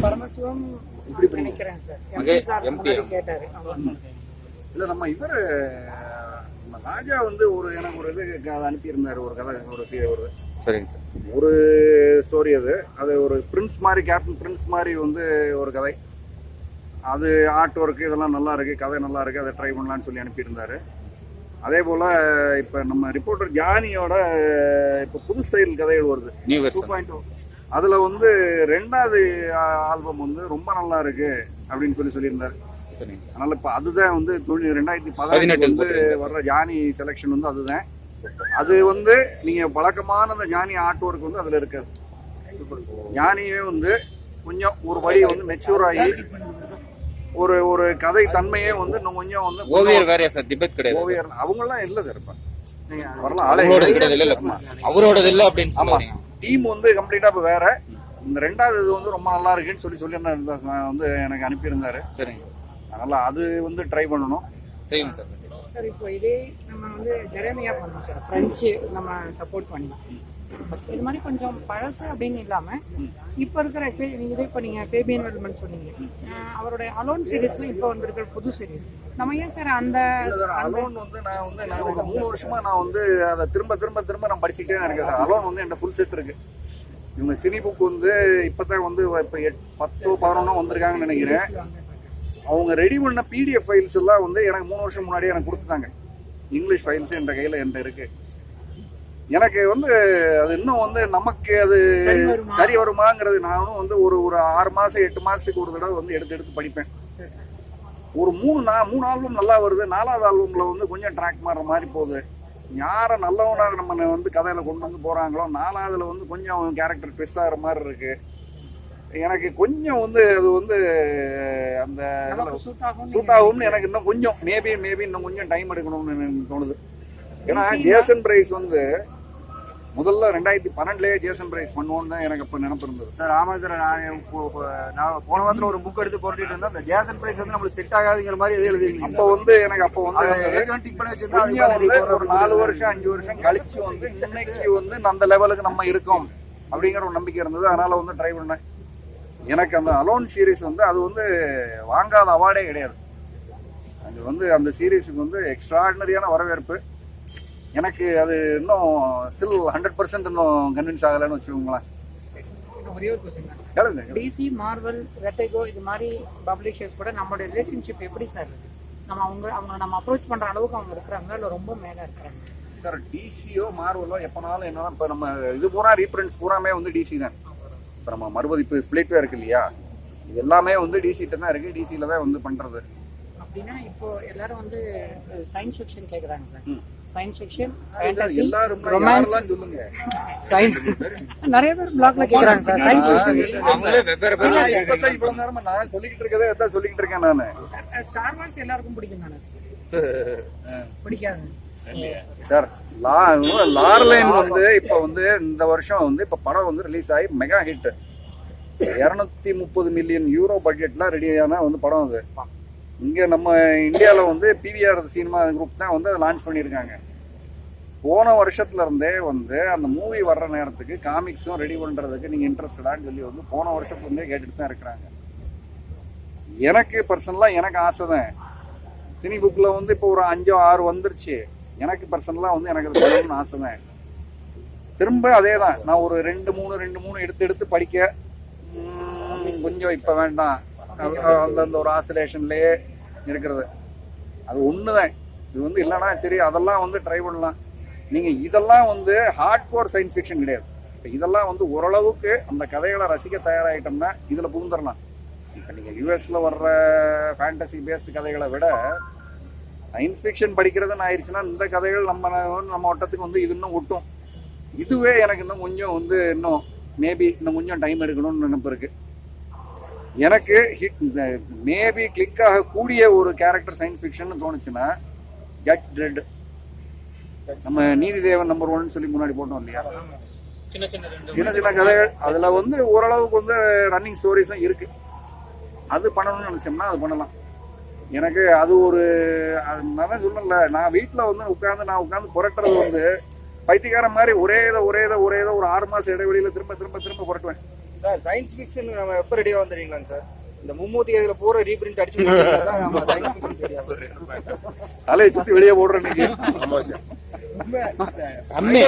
பரமசிவம் இப்படி நினைக்கிறேன் sir. MP கேட்டாரு. இல்ல நம்ம இவர் ராஜா வந்து ஒரு எனக்கு ஒரு இது அனுப்பியிருந்தாரு, ஒரு கதை, ஒரு சரிங்க சார், ஒரு ஸ்டோரி. அது ஒரு பிரின்ஸ் மாதிரி, கேப்டன் பிரின்ஸ் மாதிரி வந்து ஒரு கதை. அது ஆர்ட் ஒர்க்கு இதெல்லாம் நல்லா இருக்கு, கதை நல்லா இருக்கு, அதை ட்ரை பண்ணலான்னு சொல்லி அனுப்பியிருந்தாரு. அதே போல இப்ப நம்ம ரிப்போர்ட்டர் ஜானியோட இப்ப புது ஸ்டைல் கதைகள் வருது 2.0. அதுல வந்து 2வது ஆல்பம் வந்து ரொம்ப நல்லா இருக்கு அப்படின்னு சொல்லியிருந்தாரு. அதனால இப்ப அதுதான் வந்து 2018 வந்து வர்ற ஜானி செலக்ஷன் வந்து அதுதான். அது வந்து நீங்க வழக்கமான அந்த ஜானி ஆர்ட் ஒர்க் வந்து அதுல இருக்காது. ஜானியே வந்து கொஞ்சம் ஒரு வழி வந்து மெச்சூர் ஆகி ஒரு ஒரு கதை தன்மையே வந்து இன்னும் கொஞ்சம் வந்து ஓவியர் வேற சார், டிபேட் கிடையாது. ஓவியர் அவங்க எல்லாம் இல்ல இருப்பாங்க, அவரோடது இல்ல அப்படின்னு சொல்லுவாங்க. டீம் வந்து கம்ப்ளீட்டா இப்ப வேற. இந்த 2வது இது வந்து ரொம்ப நல்லா இருக்குன்னு சொல்லி வந்து எனக்கு அனுப்பியிருந்தாரு. சரிங்க, அதனால அது வந்து ட்ரை பண்ணணும். செய்யுங்க சார். சார் இப்போ இதே நம்ம வந்து ஜெரேமியா பண்ணோம் சார், பிரெஞ்சு நம்ம சப்போர்ட் பண்ணி. இது மாதிரி கொஞ்சம் பழசு அப்படின்னு இல்லாம இப்ப இருக்கிற இதே இப்ப நீங்க ஃபேபியன் வெல்மன் சொன்னீங்க, அவருடைய அலோன் சீரீஸ்ல இப்ப வந்திருக்கிற புது சீரீஸ் நம்ம ஏன் சார் அந்த அலோன் வந்து நான் ஒரு 3 வருஷமா நான் வந்து அதை திரும்ப நான் படிச்சுக்கிட்டே இருக்கேன். அலோன் வந்து என் ஃபுல் செட் இருக்கு. இவங்க சினி புக் வந்து இப்பதான் வந்து இப்ப 10-11 வந்திருக்காங்கன்னு நினைக்கிறேன். அவங்க ரெடி பண்ண பிடிஎஃப் ஃபைல்ஸ் எல்லாம் வந்து எனக்கு 3 வருஷம் முன்னாடியே எனக்கு கொடுத்துட்டாங்க. இங்கிலீஷ் ஃபைல்ஸ் என் கையில என்கிட்ட இருக்கு. எனக்கு வந்து அது இன்னும் வந்து நமக்கு அது சரி வருமாங்கிறது நானும் வந்து ஒரு 6 மாசம் 8 மாசத்துக்கு ஒரு தடவை வந்து எடுத்து படிப்பேன். ஒரு 3 ஆல்பம் நல்லா வருது, 4வது ஆல்பம்ல வந்து கொஞ்சம் ட்ராக் மாறுற மாதிரி போகுது. யாரை நல்லவனாக நம்ம வந்து கதையில கொண்டு வந்து போறாங்களோ 4வதுல வந்து கொஞ்சம் கேரக்டர் ட்விஸ்ட் ஆகிற மாதிரி இருக்கு. எனக்கு கொஞ்சம் வந்து அது வந்து அந்த சூட் ஆகும்னு எனக்கு இன்னும் கொஞ்சம் மேபி இன்னும் கொஞ்சம் டைம் எடுக்கணும்னு எனக்கு தோணுது. ஏன்னா ஜேசன் பிரைஸ் வந்து முதல்ல 2012 ஜேசன் பிரைஸ் பண்ணுவோம்னு எனக்கு அப்ப நினைப்பு இருந்தது. சார் ஆமா சார், நான் போன வாரத்துல ஒரு புக் எடுத்து போட்டுட்டு இருந்தேன். அந்த ஜேசன் பிரைஸ் வந்து நம்மளுக்கு செட் ஆகாதுங்கிற மாதிரி எது எழுதிருக்கீங்க. அப்ப வந்து எனக்கு அப்ப வந்து ஒரு 4 வருஷம் 5 வருஷம் கழிச்சு வந்து இன்னைக்கு வந்து அந்த லெவலுக்கு நம்ம இருக்கோம் அப்படிங்கிற ஒரு நம்பிக்கை இருந்தது. அதனால வந்து ட்ரை பண்ணேன். எனக்கு அந்த அலோன் சீரீஸ் வந்து அது வந்து வாங்காத அவார்டே கிடையாது. அது வந்து அந்த சீரீஸுக்கு வந்து எக்ஸ்ட்ராடினரியான வரவேற்பு. எனக்கு அது இன்னும் ஸ்டில் 100% இன்னும் கன்வின்ஸ் ஆகலைன்னு வச்சுக்கோங்களேன். ஒரே ஒரு क्वेश्चन, டிசி, மார்வல், வெர்டிகோ இது மாதிரி பப்ளிஷர்ஸ் கூட நம்மளோட ரிலேஷன்ஷிப் எப்படி சார் இருக்கு? அவங்க நம்ம அப்ரோச் பண்ற அளவுக்கு அவங்க இருக்கிறாங்க இல்ல ரொம்ப மேல இருக்கிறாங்க? சார் டிசியோ மார்வலோ எப்பனாலும் என்னன்னா இப்ப நம்ம இது பூரா ரீப்ரிண்ட்ஸ் பூராமே வந்து டிசி தான். இப்ப நம்ம மறுபதிப்பு ஸ்பிளிட்வே இருக்கு இல்லையா, இது எல்லாமே வந்து டிசிட்ட தான் இருக்கு, டிசில தான் வந்து பண்றது. அப்படின்னா இப்போ எல்லாரும் வந்து சயின்ஸ் ஃபிக்ஷன் கேக்குறாங்க சார். சயின்ஸ் ஃபிக்ஷன், ஃபேண்டசி, எல்லாரும் ரொமான்ஸ் சொல்லுங்க. சயின்ஸ் நிறைய பேர் பிளாக்ல கேக்குறாங்க சார். சயின்ஸ் ஃபிக்ஷன் அவங்களே வெவ்வேறு பேர் இவ்வளவு நேரமா நான் சொல்லிக்கிட்டு இருக்கதே அதான் சொல்லிக்கிட்டு இருக்கேன் நானு. ஸ்டார் வார்ஸ் எல்லாருக்கும் பிடிக்கும் தானே? பிடிக்காது சார். லார்லைன் வந்து இப்ப வந்து இந்த வருஷம் வந்து இப்ப படம் வந்து ரிலீஸ் ஆகி மெகா ஹிட். 230 மில்லியன் யூரோ பட்ஜெட்ல ரெடியான வந்து படம். அது இங்க நம்ம இந்தியாவில் வந்து பிவிஆர் சினிமா குரூப் தான் வந்து அதை லான்ச் பண்ணியிருக்காங்க. போன வருஷத்துல இருந்தே வந்து அந்த மூவி வர்ற நேரத்துக்கு காமிக்ஸும் ரெடி பண்றதுக்கு நீங்க இன்ட்ரெஸ்டடான்னு சொல்லி வந்து போன வருஷத்துல இருந்தே கேட்டுட்டு தான் இருக்கிறாங்க. எனக்கு பர்சனலா எனக்கு ஆசை தான். சினி புக்ல வந்து இப்போ ஒரு 5-6 வந்துருச்சு. எனக்கு பர்சனலா வந்து எனக்கு அது பண்ணணும்னு ஆசை தான். திரும்ப அதே தான், நான் ஒரு 2-3 எடுத்து படிக்க கொஞ்சம் இப்ப வேண்டாம் அந்த ஒரு ஆசிலேஷன்லயே இருக்கிறது. அது ஒண்ணுதான். இது வந்து இல்லைன்னா சரி அதெல்லாம் வந்து ட்ரை பண்ணலாம். நீங்க இதெல்லாம் வந்து ஹார்ட் கோர் சயின்ஸ் ஃபிக்ஷன் கிடையாது. இதெல்லாம் வந்து ஓரளவுக்கு அந்த கதைகளை ரசிக்க தயாராகிட்டோம்னா இதுல புகுந்துடலாம். இப்ப நீங்க யூஎஸ்ல வர்ற ஃபேண்டசி பேஸ்ட் கதைகளை விட சயின்ஸ் ஃபிக்ஷன் படிக்கிறதுன்னு ஆயிடுச்சுன்னா இந்த கதைகள் நம்ம வட்டத்துக்கு வந்து இது இன்னும் ஒட்டும். இதுவே எனக்கு இன்னும் கொஞ்சம் வந்து இன்னும் கொஞ்சம் டைம் எடுக்கணும்னு நினைப்பு இருக்கு. எனக்கு மேபி கிளிக் ஆகக்கூடிய ஒரு கேரக்டர் சயின்ஸ் ஃபிக்ஷன் தோணுச்சுன்னா ஜட்ஜ் ட்ரெட். நம்ம நீதிதேவன் நம்பர் 1 சொல்லி முன்னாடி போட்டோம் இல்லையா, சின்ன கதைகள். அதுல வந்து ஓரளவுக்கு வந்து ரன்னிங் ஸ்டோரிஸும் இருக்கு. அது பண்ணணும்னு நினைச்சோம்னா அது பண்ணலாம். எனக்கு அது ஒரு நான் சொல்லல, நான் வீட்டுல வந்து உட்காந்து புரட்டுறது வந்து பைத்தியக்காரன் மாதிரி ஒரே ஒரு 6 மாசம் இடைவெளியில திரும்ப புரட்டுவேன். சார் சயின்ஸ் ஃபிக்ஷன் நம்ம எப்ப ரெடியா வந்துறீங்களாங்க சார்? இந்த மும்மூர்த்தி இதுல பூரா ரீபிரிண்ட் அடிச்சு முடிச்சா நம்ம சயின்ஸ் ஃபிக்ஷன் ரெடியா தலையை சுத்தி வெளியே போடுறேன் நீங்க.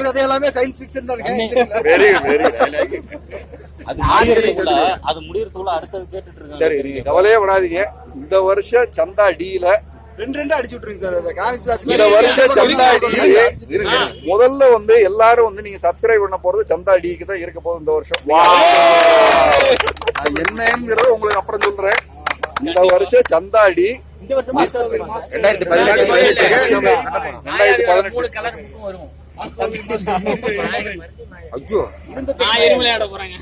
கதை எல்லாமே சயின்ஸ் ஃபிக்ஷன் தான் வெரி வெரி அது முடியறதுக்குள்ள அடுத்தது கேட்டுட்டு இருக்காங்க. சரி, நீங்க கவலையே விடாதீங்க. இந்த வருஷம் சந்தா டீல ரெண்டு அடிச்சு விட்டுருங்க சார். இந்த காலேஜ் கிளாஸ் இந்த வருஷம் சந்தா டி முதல்ல வந்து எல்லாரும் வந்து நீங்க சப்ஸ்கிரைப் பண்ண போறது சந்தா டிக்கு தான் இருக்க போகுது இந்த வருஷம். அது என்னங்கிறது உங்களுக்கு அப்புறம் சொல்றேன். இந்த வருஷம் சந்தா டி இந்த வருஷம் மாஸ்டர் 2018 கலர் புக்கும் வரும். ஐயோ நான் எரிமலையாட போறேங்க.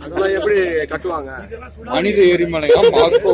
அதெல்லாம் எப்படி கட்டுவாங்க? மனித எரிமலையா மாஸ்கோ